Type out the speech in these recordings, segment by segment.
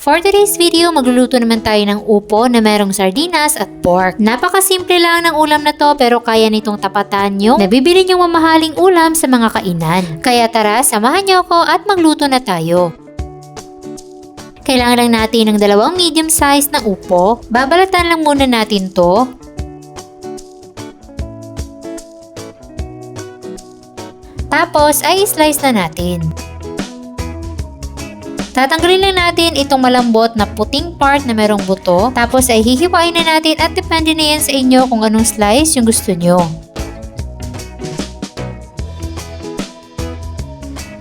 For today's video, magluluto naman tayo ng upo na merong sardinas at pork. Napakasimple lang ng ulam na to pero kaya nitong tapatan yung nabibili niyong mamahaling ulam sa mga kainan. Kaya tara, samahan niyo ako at magluto na tayo. Kailangan lang natin ng 2 medium size na upo. Babalatan lang muna natin to. Tapos ay slice na natin. Tatanggalin lang natin itong malambot na puting part na merong buto. Tapos ay hihiwain na natin at depende na yan sa inyo kung anong slice yung gusto nyo.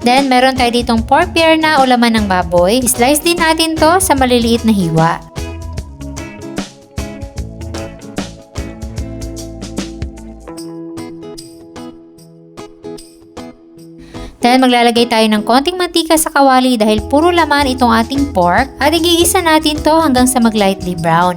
Then meron tayo ditong pork bear na o laman ng baboy. Slice din natin to sa maliliit na hiwa. Then maglalagay tayo ng konting mantika sa kawali dahil puro laman itong ating pork at igigisa natin to hanggang sa mag-lightly brown.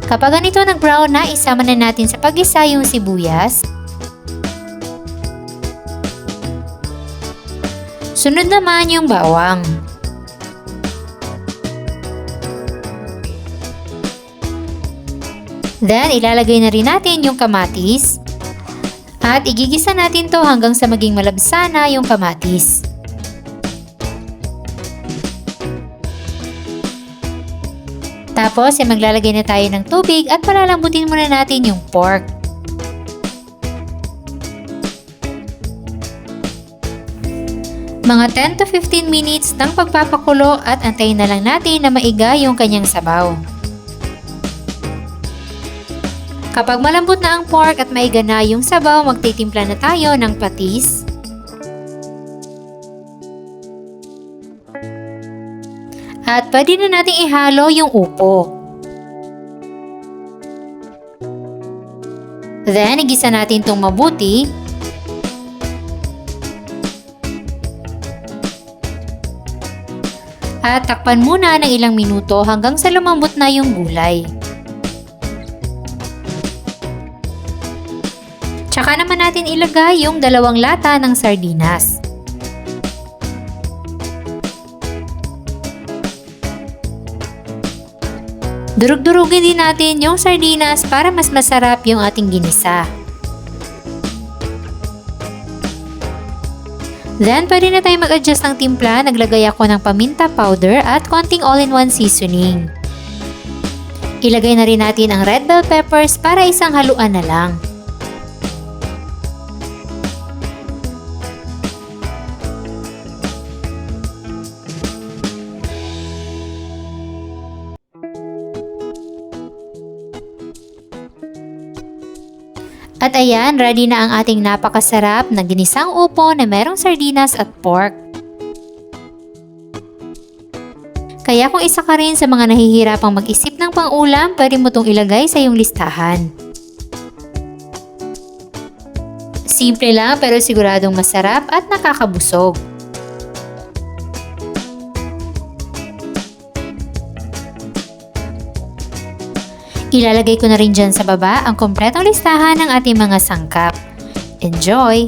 Kapag ganito nag-brown na, isama na natin sa pag-isa yung sibuyas. Sunod naman yung bawang. Then, ilalagay na rin natin yung kamatis. At igigisa natin to hanggang sa maging malabsa na yung kamatis. Tapos, maglalagay na tayo ng tubig at palalambutin muna natin yung pork. Mga 10 to 15 minutes ng pagpapakulo at antayin na lang natin na maiga yung kanyang sabaw. Kapag malambot na ang pork at maiga na yung sabaw, magtitimpla na tayo ng patis. At pwede na nating ihalo yung upo. Then, igisa natin itong mabuti. At takpan muna ng ilang minuto hanggang sa lumambot na yung gulay. Tsaka naman natin ilagay yung 2 lata ng sardinas. Durug-durugin din natin yung sardinas para mas masarap yung ating ginisa. Then, pwede na tayo mag-adjust ng timpla. Naglagay ako ng paminta powder at konting all-in-one seasoning. Ilagay na rin natin ang red bell peppers para isang haluan na lang. At ayan, ready na ang ating napakasarap na ginisang upo na merong sardinas at pork. Kaya kung isa ka rin sa mga nahihirapang mag-isip ng pang-ulam, pwede mo itong ilagay sa iyong listahan. Simple lang pero siguradong masarap at nakakabusog. Ilalagay ko na rin dyan sa baba ang kompletong listahan ng ating mga sangkap. Enjoy!